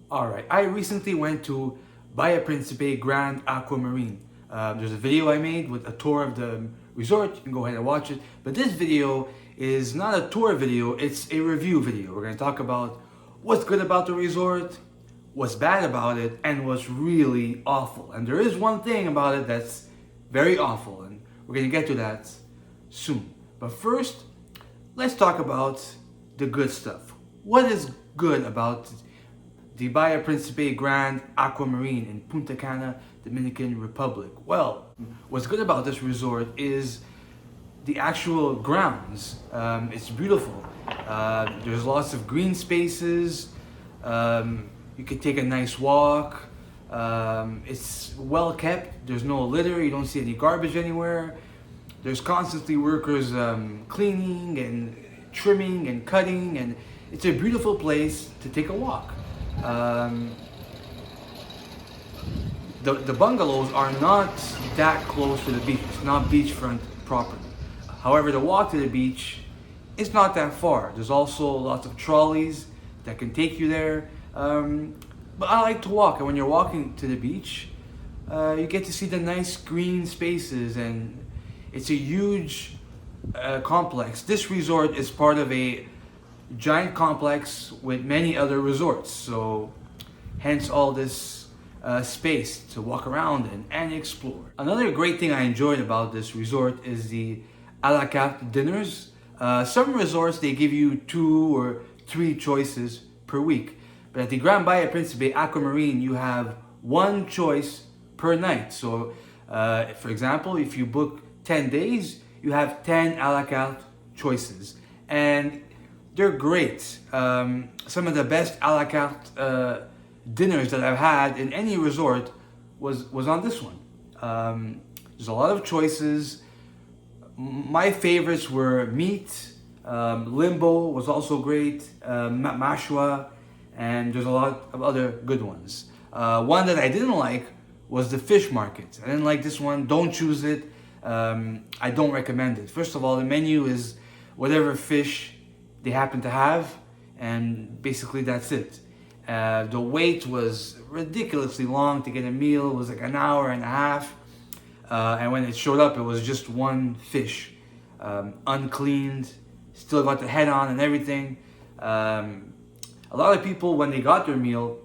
Alright, I recently went to Bahia Principe Grand Aquamarine. There's a video I made with a tour of the resort. You can go ahead and watch it. But this video is not a tour video, it's a review video. We're going to talk about what's good about the resort, what's bad about it, and what's really awful. And there is one thing about it that's very awful, and we're going to get to that soon. But first, let's talk about the good stuff. What is good about the Bahia Principe Grand Aquamarine in Punta Cana, Dominican Republic? Well, what's good about this resort is the actual grounds. It's beautiful. There's lots of green spaces. You could take a nice walk. It's well kept. There's no litter. You don't see any garbage anywhere. There's constantly workers cleaning and trimming and cutting, and it's a beautiful place to take a walk. The bungalows are not that close to the beach. It's not beachfront property. However, the walk to the beach is not that far. There's also lots of trolleys that can take you there. But I like to walk, and when you're walking to the beach, you get to see the nice green spaces, and it's a huge complex. This resort is part of a giant complex with many other resorts, so hence all this space to walk around and explore. Another great thing I enjoyed about this resort is the a la carte dinners. Some resorts, they give you 2 or 3 choices per week, but at the Grand Bahia Principe Aquamarine you have 1 choice per night. So for example, if you book 10 days, you have 10 a la carte choices, and they're great. Some of the best a la carte dinners that I've had in any resort was on this one. There's a lot of choices. My favorites were meat, limbo was also great, mashua, and there's a lot of other good ones. One that I didn't like was the fish market. I didn't like this one. Don't choose it. I don't recommend it. First of all, the menu is whatever fish they happen to have, and basically that's it. The wait was ridiculously long to get a meal. It was like an hour and a half, and when it showed up, it was just 1 fish, uncleaned, still got the head on and everything. A lot of people, when they got their meal,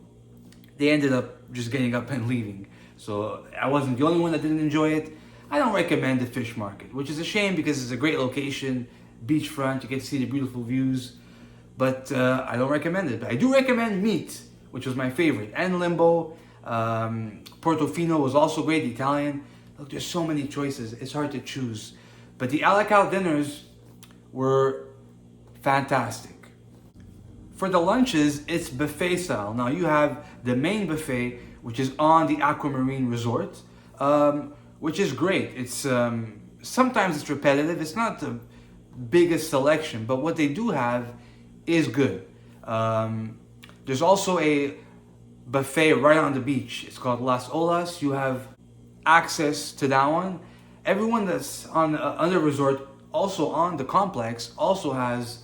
they ended up just getting up and leaving. So I wasn't the only one that didn't enjoy it. I don't recommend the fish market, which is a shame because it's a great location, beachfront, you get to see the beautiful views, but I don't recommend it. But I do recommend meat, which was my favorite, and limbo. Portofino was also great, the Italian. Look, there's so many choices, it's hard to choose. But the a la carte dinners were fantastic. For the lunches, it's buffet style. Now you have the main buffet, which is on the Aquamarine Resort, which is great. It's sometimes it's repetitive. It's not the biggest selection, but what they do have is good. There's also a buffet right on the beach. It's called Las Olas. You have access to that one. Everyone that's on the resort, also on the complex, also has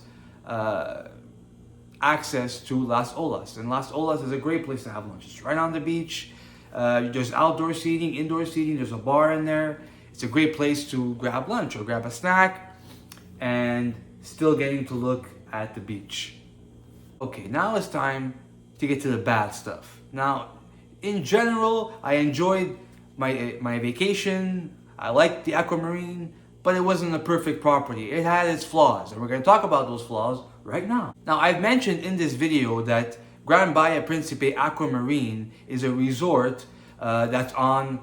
access to Las Olas. And Las Olas is a great place to have lunch. It's right on the beach. There's outdoor seating, indoor seating. There's a bar in there. It's a great place to grab lunch or grab a snack and still getting to look at the beach. Okay, now it's time to get to the bad stuff. Now, in general, I enjoyed my vacation. I liked the Aquamarine, but it wasn't a perfect property. It had its flaws, and we're going to talk about those flaws right now. Now, I've mentioned in this video that Grand Bahia Principe Aquamarine is a resort that's on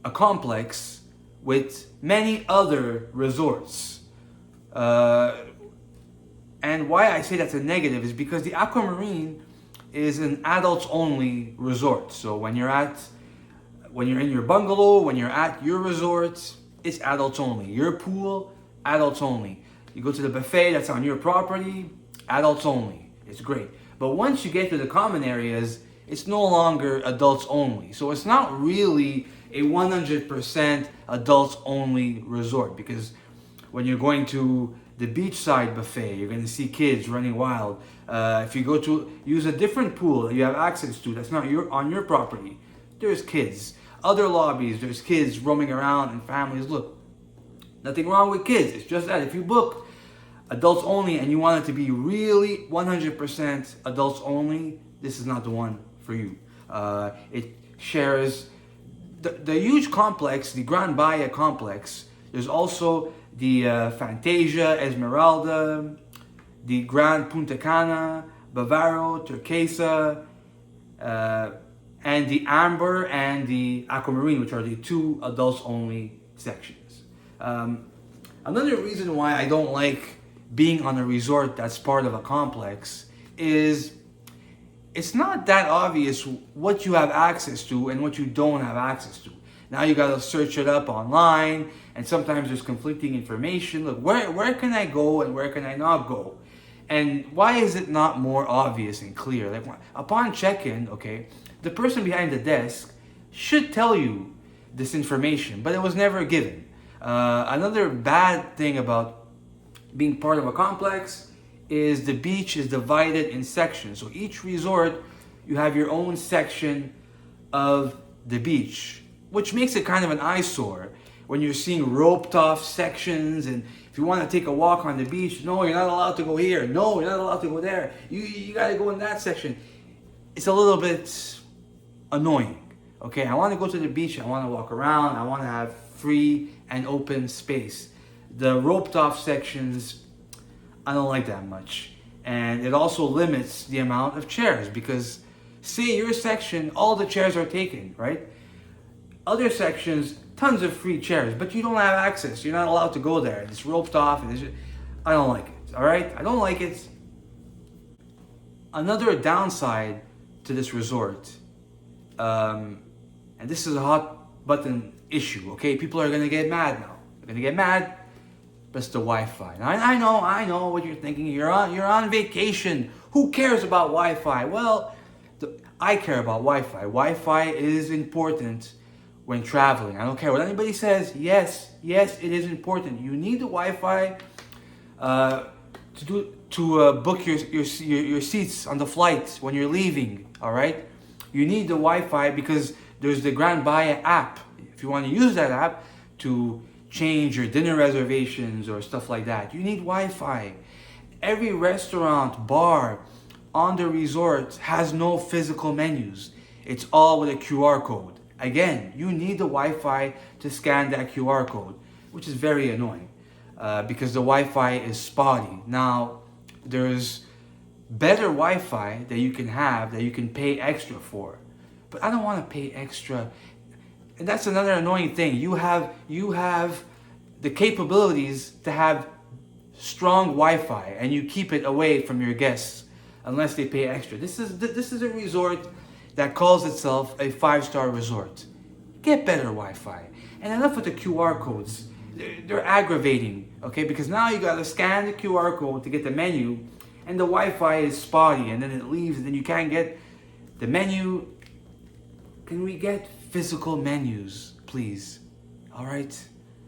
a complex with many other resorts. And why I say that's a negative is because the Aquamarine is an adults-only resort. So when you're in your bungalow, when you're at your resort, it's adults only. Your pool, adults only. You go to the buffet that's on your property, adults only. It's great. But once you get to the common areas, it's no longer adults only. So it's not really a 100% adults only resort, because when you're going to the beachside buffet, you're gonna see kids running wild. If you go to use a different pool that you have access to, that's not on your property, there's kids. Other lobbies, there's kids roaming around and families. Look, nothing wrong with kids. It's just that if you book adults only and you want it to be really 100% adults only, this is not the one for you. It shares the huge complex, the Grand Bahia complex. There's also the Fantasia, Esmeralda, the Grand Punta Cana, Bavaro, Turquesa, and the Amber and the Aquamarine, which are the two adults only sections. Another reason why I don't like being on a resort that's part of a complex is it's not that obvious what you have access to and what you don't have access to. Now you gotta search it up online, and sometimes there's conflicting information. Look, where can I go and where can I not go? And why is it not more obvious and clear? Like upon check-in, okay, the person behind the desk should tell you this information, but it was never given. Another bad thing about being part of a complex is the beach is divided in sections. So each resort, you have your own section of the beach, which makes it kind of an eyesore when you're seeing roped off sections. And if you want to take a walk on the beach, no, you're not allowed to go here. No, you're not allowed to go there. You got to go in that section. It's a little bit annoying. Okay, I want to go to the beach. I want to walk around. I want to have free and open space. The roped off sections, I don't like that much. And it also limits the amount of chairs, because say your section, all the chairs are taken, right? Other sections, tons of free chairs, but you don't have access. You're not allowed to go there. It's roped off. And I don't like it, all right? I don't like it. Another downside to this resort, and this is a hot button issue, okay? People are gonna get mad now. They're gonna get mad. But it's the Wi-Fi. Now, I know what you're thinking. You're on vacation. Who cares about Wi-Fi? Well, I care about Wi-Fi. Wi-Fi is important when traveling. I don't care what anybody says. Yes, it is important. You need the Wi-Fi to book your seats on the flight when you're leaving. All right. You need the Wi-Fi because there's the Grand Bahia app. If you want to use that app to change your dinner reservations or stuff like that, you need Wi-Fi. Every restaurant, bar on the resort has no physical menus. It's all with a QR code. Again, you need the Wi-Fi to scan that QR code, which is very annoying because the Wi-Fi is spotty. Now, there's better Wi-Fi that you can have that you can pay extra for, but I don't want to pay extra. And that's another annoying thing. You have the capabilities to have strong Wi-Fi, and you keep it away from your guests unless they pay extra. This is a resort that calls itself a 5-star resort. Get better Wi-Fi. And enough with the QR codes. They're aggravating, okay? Because now you gotta scan the QR code to get the menu, and the Wi-Fi is spotty, and then it leaves, and then you can't get the menu. Can we get physical menus, please? All right?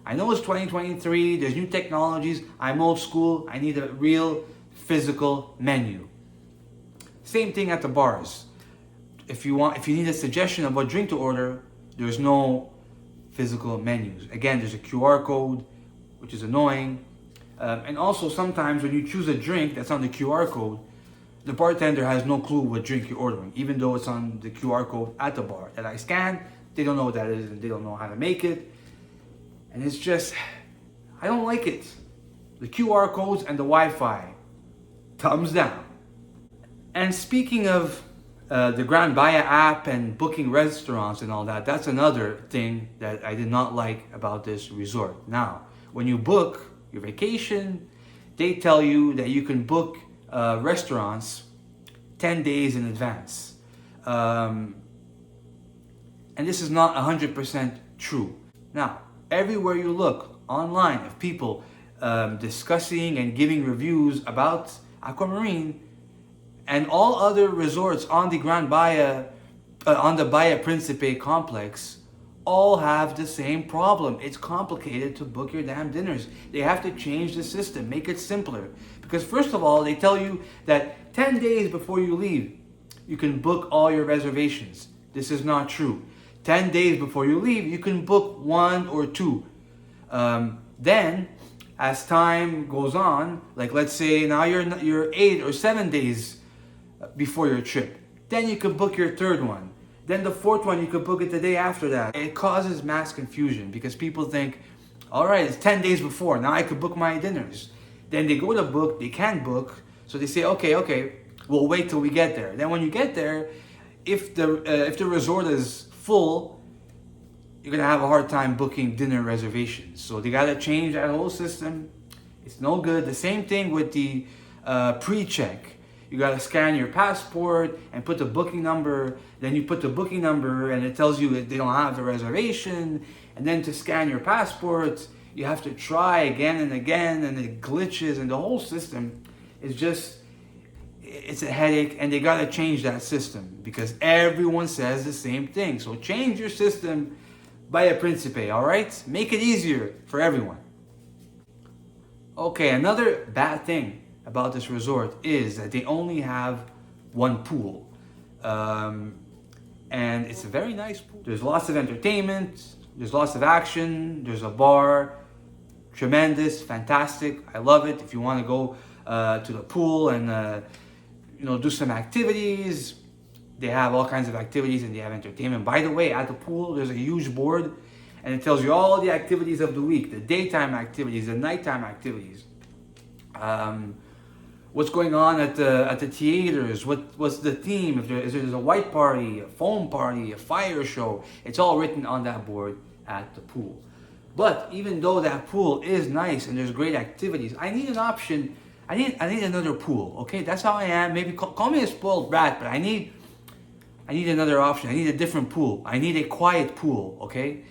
I know it's 2023, there's new technologies. I'm old school. I need a real physical menu. Same thing at the bars. If you need a suggestion of what drink to order, there's no physical menus. Again, there's a QR code, which is annoying. And also sometimes when you choose a drink that's on the QR code, the bartender has no clue what drink you're ordering, even though it's on the QR code at the bar that I scan. They don't know what that is and they don't know how to make it. And it's just, I don't like it. The QR codes and the Wi-Fi, thumbs down. And speaking of the Grand Bahia app and booking restaurants and all that, that's another thing that I did not like about this resort. Now, when you book your vacation, they tell you that you can book restaurants 10 days in advance. And this is not 100% true. Now, everywhere you look online of people discussing and giving reviews about Aquamarine and all other resorts on the Grand Bahia, on the Bahia Principe complex, all have the same problem. It's complicated to book your damn dinners. They have to change the system, make it simpler. Because first of all, they tell you that 10 days before you leave, you can book all your reservations. This is not true. 10 days before you leave, you can book 1 or 2. Then, as time goes on, like let's say now you're 8 or 7 days before your trip, then you could book your 3rd one. Then the 4th one, you could book it the day after that. It causes mass confusion because people think, all right, it's 10 days before, now I could book my dinners. Then they go to book, they can't book, so they say, okay, we'll wait till we get there. Then when you get there, if the resort is full, you're gonna have a hard time booking dinner reservations. So they gotta change that whole system. It's no good. The same thing with the pre-check. You gotta scan your passport and put the booking number. Then you put the booking number and it tells you that they don't have the reservation. And then to scan your passport, you have to try again and again, and it glitches, and the whole system is just, it's a headache, and they gotta change that system because everyone says the same thing. So change your system, Bahia Principe, all right? Make it easier for everyone. Okay, another bad thing about this resort is that they only have one pool. And it's a very nice pool. There's lots of entertainment, there's lots of action, there's a bar, tremendous, fantastic, I love it. If you want to go to the pool and do some activities, they have all kinds of activities and they have entertainment. By the way, at the pool, there's a huge board and it tells you all the activities of the week, the daytime activities, the nighttime activities. What's going on at the theaters, what's the theme, if there's a white party, a foam party, a fire show, it's all written on that board at the pool. But even though that pool is nice and there's great activities, I need an option, I need another pool, okay? That's how I am. Maybe call me a spoiled brat, but I need another option. I need a different pool. I need a quiet pool, okay?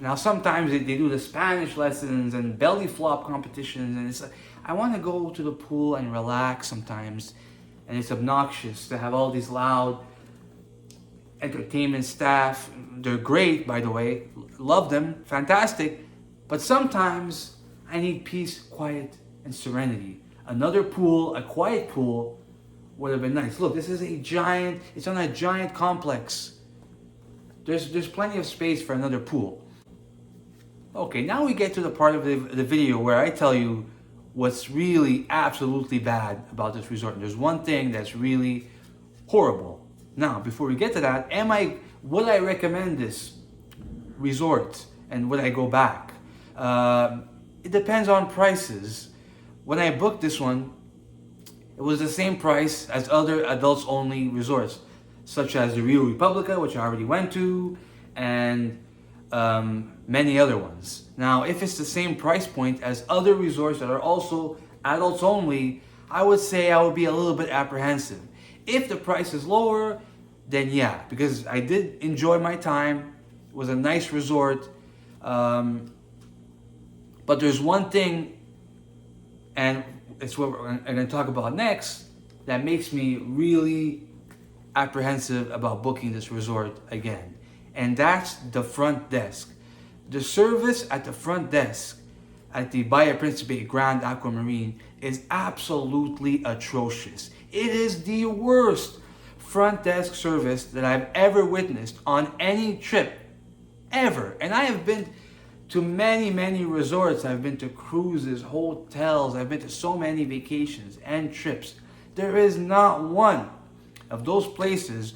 Now sometimes they do the Spanish lessons and belly flop competitions, and it's like, I want to go to the pool and relax sometimes, and it's obnoxious to have all these loud entertainment staff. They're great, by the way, love them, fantastic, but sometimes I need peace, quiet, and serenity. Another pool, a quiet pool, would have been nice. Look, this is it's on a giant complex. There's plenty of space for another pool. Okay, now we get to the part of the video where I tell you what's really absolutely bad about this resort. And there's one thing that's really horrible. Now, before we get to that, would I recommend this resort and would I go back? It depends on prices. When I booked this one, it was the same price as other adults-only resorts, such as the Rio Republica, which I already went to, and many other ones. Now, if it's the same price point as other resorts that are also adults only, I would say I would be a little bit apprehensive. If the price is lower, then yeah, because I did enjoy my time. It was a nice resort. But there's one thing, and it's what I'm going to talk about next, that makes me really apprehensive about booking this resort again. And that's the front desk. The service at the front desk at the Bahia Principe Grand Aquamarine is absolutely atrocious. It is the worst front desk service that I've ever witnessed on any trip, ever. And I have been to many resorts. I've been to cruises, hotels. I've been to so many vacations and trips. There is not one of those places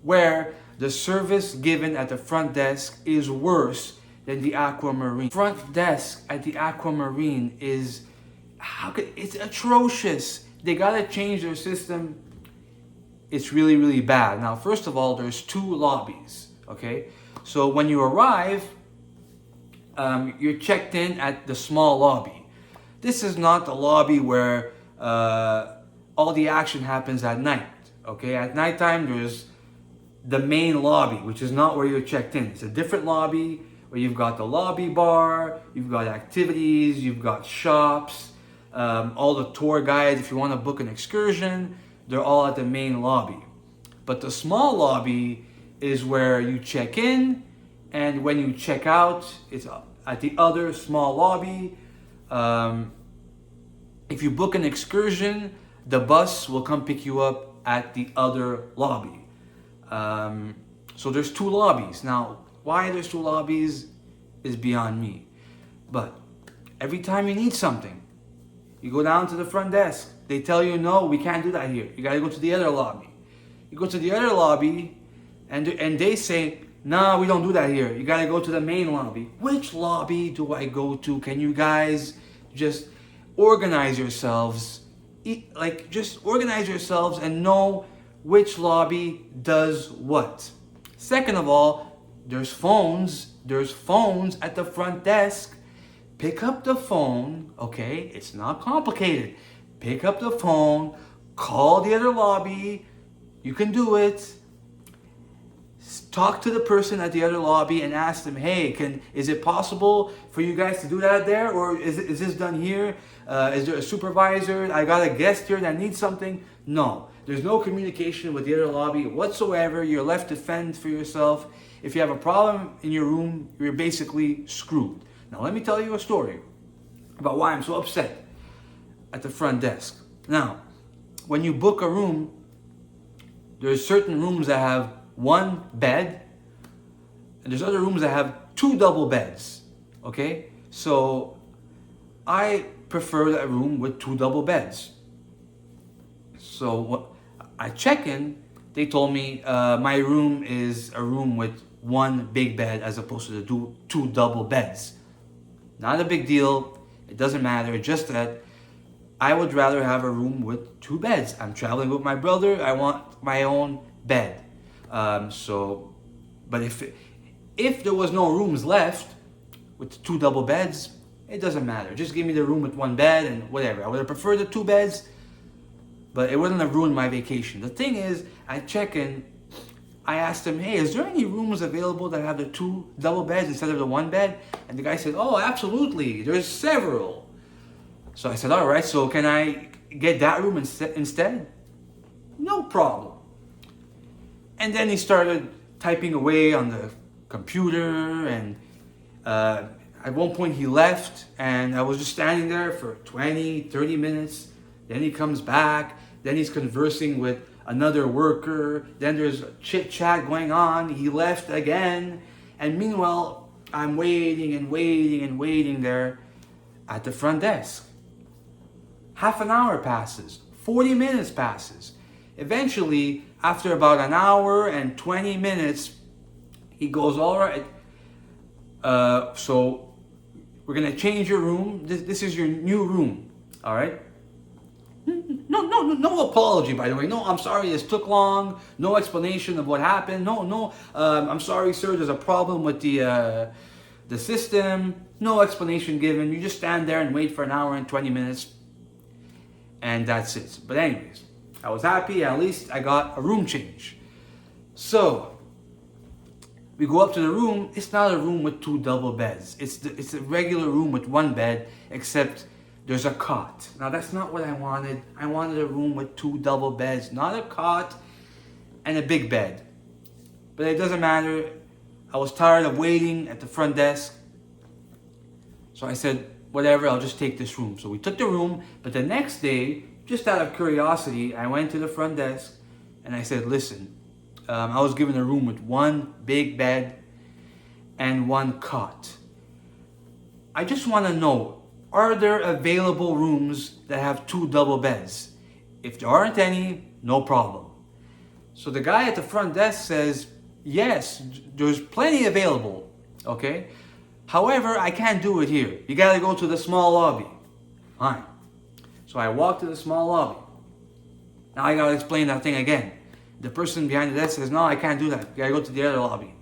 where the service given at the front desk is worse than the Aquamarine. Front desk at the Aquamarine is, it's atrocious. They gotta change their system. It's really bad. Now, first of all, there's 2 lobbies, okay? So when you arrive, you're checked in at the small lobby. This is not the lobby where all the action happens at night, okay? At nighttime, there's the main lobby, which is not where you're checked in. It's a different lobby where you've got the lobby bar, you've got activities, you've got shops, all the tour guides. If you want to book an excursion, they're all at the main lobby. But the small lobby is where you check in And when you check out, it's at the other small lobby. If you book an excursion, the bus will come pick you up at the other lobby. So there's two lobbies. Now, why there's two lobbies is beyond me. But every time you need something, you go down to the front desk. They tell you, no, we can't do that here. You gotta go to the other lobby. You go to the other lobby, and they say, no, we don't do that here. You gotta go to the main lobby. Which lobby do I go to? Can you guys just organize yourselves? Just organize yourselves and know which lobby does what. Second of all, there's phones. There's phones at the front desk. Pick up the phone, okay? It's not complicated. Pick up the phone, call the other lobby. You can do it. Talk to the person at the other lobby and ask them, hey, is it possible for you guys to do that there? Or is this done here? Is there a supervisor? I got a guest here that needs something. No, there's no communication with the other lobby whatsoever. You're left to fend for yourself. If you have a problem in your room, you're basically screwed. Now, let me tell you a story about why I'm so upset at the front desk. Now, when you book a room, there's certain rooms that have one bed, and there's other rooms that have two double beds, okay? So, I prefer a room with two double beds. So, I check in, they told me my room is a room with one big bed as opposed to the two double beds. Not a big deal. It doesn't matter. Just that I would rather have a room with two beds. I'm traveling with my brother. I want my own bed. But if there was no rooms left with two double beds, it doesn't matter. Just give me the room with one bed and whatever. I would have preferred the two beds, but it wouldn't have ruined my vacation. The thing is, I check in. I asked him, hey, is there any rooms available that have the two double beds instead of the one bed? And the guy said, oh, absolutely. There's several. So I said, all right, so can I get that room instead? No problem. And then he started typing away on the computer, and at one point he left, and I was just standing there for 20, 30 minutes. Then he comes back. Then he's conversing with another worker. Then there's a chit-chat going on. He left again. And meanwhile, I'm waiting and waiting and waiting there at the front desk. Half an hour passes. 40 minutes passes. Eventually, after about an hour and 20 minutes, he goes, all right, so we're going to change your room. This is your new room, all right? No apology, by the way. No, I'm sorry, this took long. No explanation of what happened. No, I'm sorry, sir, there's a problem with the system. No explanation given. You just stand there and wait for an hour and 20 minutes. And that's it. But anyways, I was happy. At least I got a room change. So, we go up to the room. It's not a room with two double beds. It's a regular room with one bed, except there's a cot. Now, that's not what I wanted. I wanted a room with two double beds, not a cot and a big bed. But it doesn't matter. I was tired of waiting at the front desk. So I said, whatever, I'll just take this room. So we took the room, but the next day, just out of curiosity, I went to the front desk and I said, listen, I was given a room with one big bed and one cot. I just want to know, are there available rooms that have two double beds? If there aren't any, no problem. So the guy at the front desk says, yes, there's plenty available, okay? However, I can't do it here. You gotta go to the small lobby. Fine. So I walk to the small lobby. Now I gotta explain that thing again. The person behind the desk says, no, I can't do that. You gotta go to the other lobby.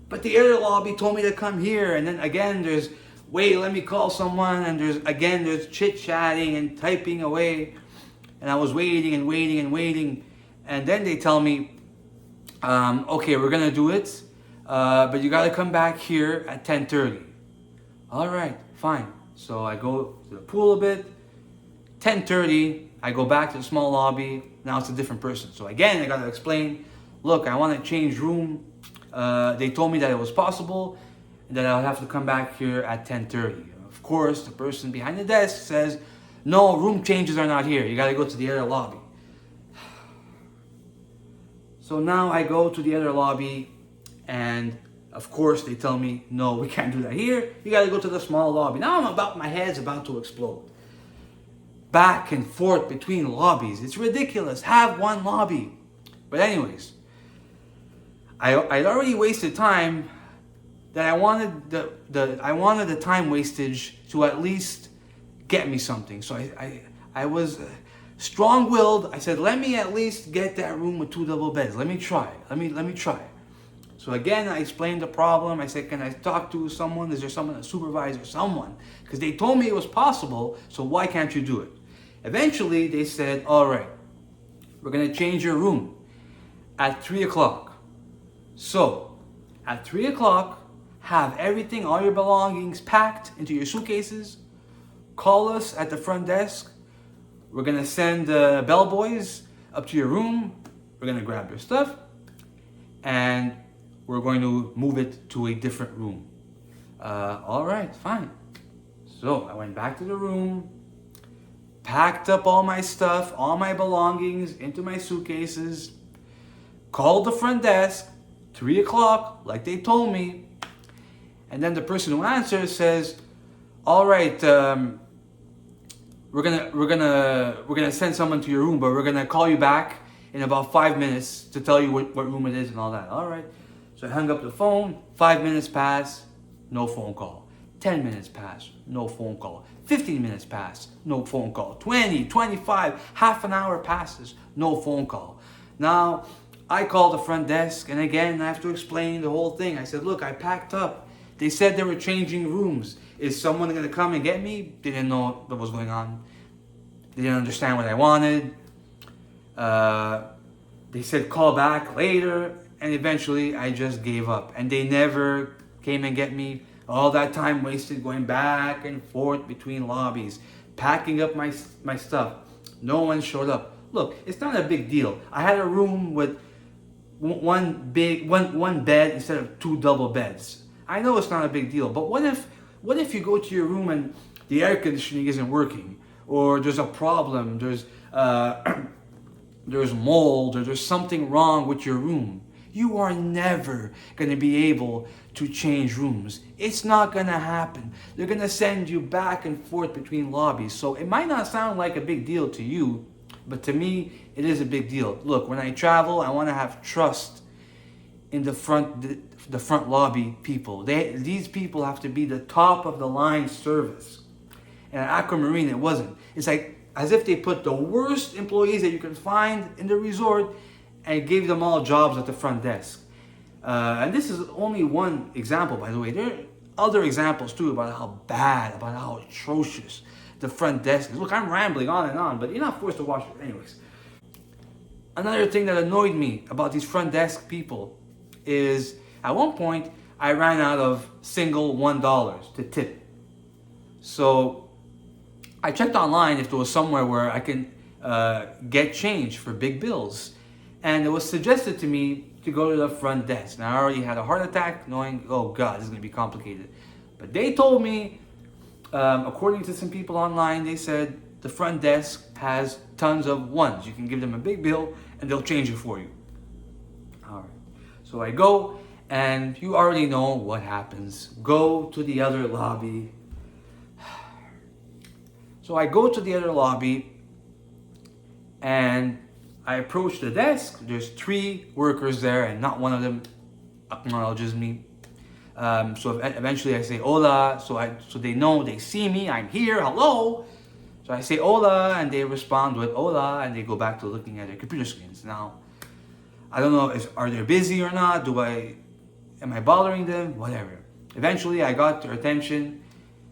But the other lobby told me to come here. And then again, there's, wait, let me call someone. And there's chit-chatting and typing away. And I was waiting and waiting and waiting. And then they tell me, okay, we're gonna do it. But you gotta come back here at 10:30. All right, fine. So I go to the pool a bit. 10:30, I go back to the small lobby. Now it's a different person. So again, I gotta explain, look, I wanna change room. They told me that it was possible, and that I'll have to come back here at 10:30. Of course, the person behind the desk says, no, room changes are not here. You gotta go to the other lobby. So now I go to the other lobby, and of course they tell me, no, we can't do that here. You gotta go to the small lobby. Now my head's about to explode. Back and forth between lobbies. It's ridiculous. Have one lobby. But anyways, I'd already wasted time that I wanted the time wastage to at least get me something. So I was strong-willed. I said, let me at least get that room with 2 double beds. Let me try. Let me try. So again, I explained the problem. I said, can I talk to someone? Is there someone, a supervisor, someone? Because they told me it was possible, so why can't you do it? Eventually, they said, all right, we're going to change your room at 3 o'clock. So, at 3 o'clock, have everything, all your belongings packed into your suitcases. Call us at the front desk. We're going to send bellboys up to your room. We're going to grab your stuff. And we're going to move it to a different room. All right, fine. So I went back to the room, packed up all my stuff, all my belongings into my suitcases, called the front desk, 3 o'clock, like they told me. And then the person who answers says, all right, we're gonna send someone to your room, but we're gonna call you back in about 5 minutes to tell you what room it is and all that. All right. So I hung up the phone. 5 minutes pass, no phone call. 10 minutes pass, no phone call. 15 minutes pass, no phone call. 20, 25, half an hour passes, no phone call. Now, I called the front desk, and again, I have to explain the whole thing. I said, look, I packed up. They said they were changing rooms. Is someone going to come and get me? They didn't know what was going on. They didn't understand what I wanted. They said, call back later. And eventually, I just gave up. And they never came and get me. All that time wasted going back and forth between lobbies, packing up my stuff. No one showed up. Look, it's not a big deal. I had a room with one bed instead of 2 double beds. I know it's not a big deal, but what if you go to your room and the air conditioning isn't working, or there's a problem, there's mold, or there's something wrong with your room? You are never going to be able to change rooms. It's not going to happen. They're going to send you back and forth between lobbies. So it might not sound like a big deal to you, but to me, it is a big deal. Look, when I travel, I want to have trust in the front lobby people. These people have to be the top of the line service. And at Aquamarine, it wasn't. It's like as if they put the worst employees that you can find in the resort and gave them all jobs at the front desk. And this is only one example, by the way. There are other examples too about how bad, about how atrocious the front desk is. Look, I'm rambling on and on, but you're not forced to watch it anyways. Another thing that annoyed me about these front desk people is at one point I ran out of single $1 to tip. So I checked online if there was somewhere where I can get change for big bills. And it was suggested to me to go to the front desk. Now I already had a heart attack knowing, oh God, this is going to be complicated. But they told me, according to some people online, they said the front desk has tons of ones. You can give them a big bill and they'll change it for you. All right. So I go, and you already know what happens. Go to the other lobby. So I go to the other lobby, and I approach the desk. There's 3 workers there, and not one of them acknowledges me. So eventually I say hola. So they know, they see me. I'm here. Hello. So I say hola, and they respond with hola, and they go back to looking at their computer screens. Now, I don't know, are they busy or not? Am I bothering them? Whatever. Eventually, I got their attention,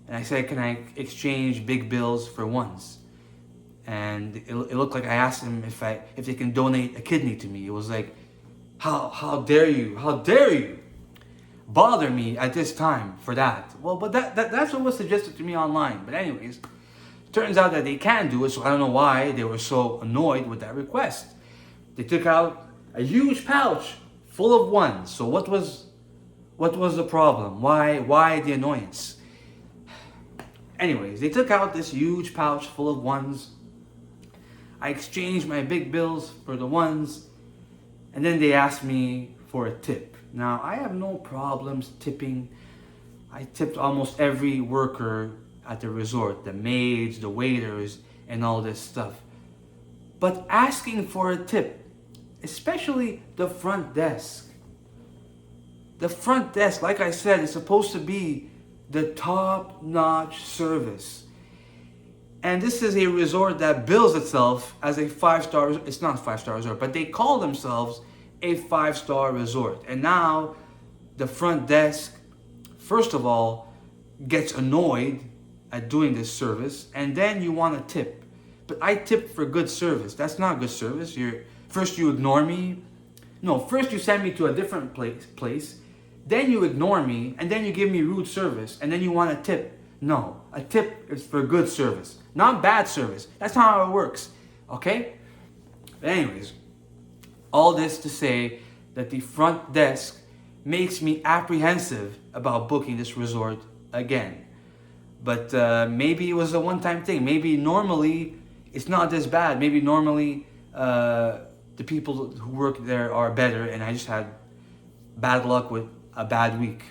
and I said, can I exchange big bills for ones? And it looked like I asked them if they can donate a kidney to me. It was like, how dare you bother me at this time for that? Well, but that's what was suggested to me online. But anyways, turns out that they can do it, so I don't know why they were so annoyed with that request. They took out a huge pouch full of ones. So what was the problem? Why the annoyance? Anyways, they took out this huge pouch full of ones. I exchanged my big bills for the ones, and then they asked me for a tip. Now, I have no problems tipping. I tipped almost every worker at the resort, the maids, the waiters, and all this stuff. But asking for a tip, especially the front desk. The front desk, like I said, is supposed to be the top-notch service. And this is a resort that bills itself as a 5-star, it's not a 5-star resort, but they call themselves a 5-star resort. And now the front desk, first of all, gets annoyed at doing this service, and then you want to tip. But I tipped for good service. That's not good service. First you ignore me. No, first you send me to a different place, then you ignore me, and then you give me rude service, and then you want a tip. No, a tip is for good service, not bad service. That's not how it works, okay? But anyways, all this to say that the front desk makes me apprehensive about booking this resort again. But maybe it was a one-time thing. Maybe normally it's not this bad. Maybe normally the people who work there are better, and I just had bad luck with a bad week.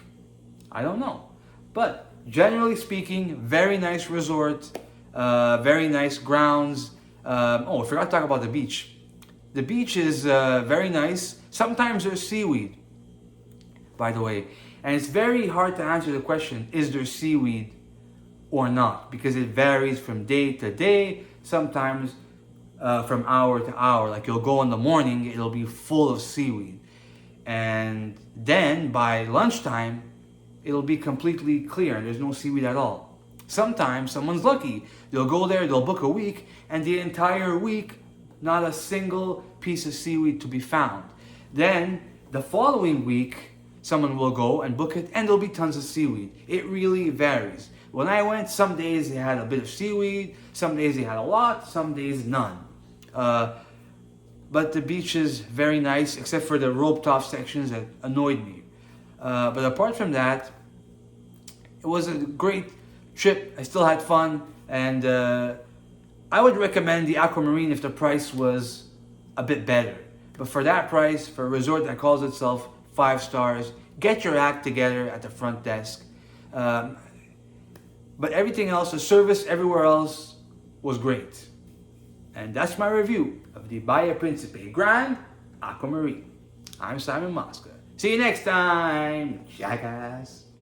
I don't know. But generally speaking, very nice resort, very nice grounds. I forgot to talk about the beach. The beach is very nice. Sometimes there's seaweed, by the way. And it's very hard to answer the question, is there seaweed or not? Because it varies from day to day, sometimes from hour to hour. Like you'll go in the morning, it'll be full of seaweed. And then by lunchtime, it'll be completely clear and there's no seaweed at all. Sometimes someone's lucky. They'll go there, they'll book a week, and the entire week, not a single piece of seaweed to be found. Then the following week, someone will go and book it, and there'll be tons of seaweed. It really varies. When I went, some days they had a bit of seaweed, some days they had a lot, some days none. But the beach is very nice, except for the roped off sections that annoyed me. But apart from that, it was a great trip. I still had fun, and I would recommend the Aquamarine if the price was a bit better. But for that price, for a resort that calls itself 5 stars, get your act together at the front desk. But everything else, the service everywhere else was great. And that's my review of the Bahia Principe Grand Aquamarine. I'm Simon Mosca. See you next time, jackass.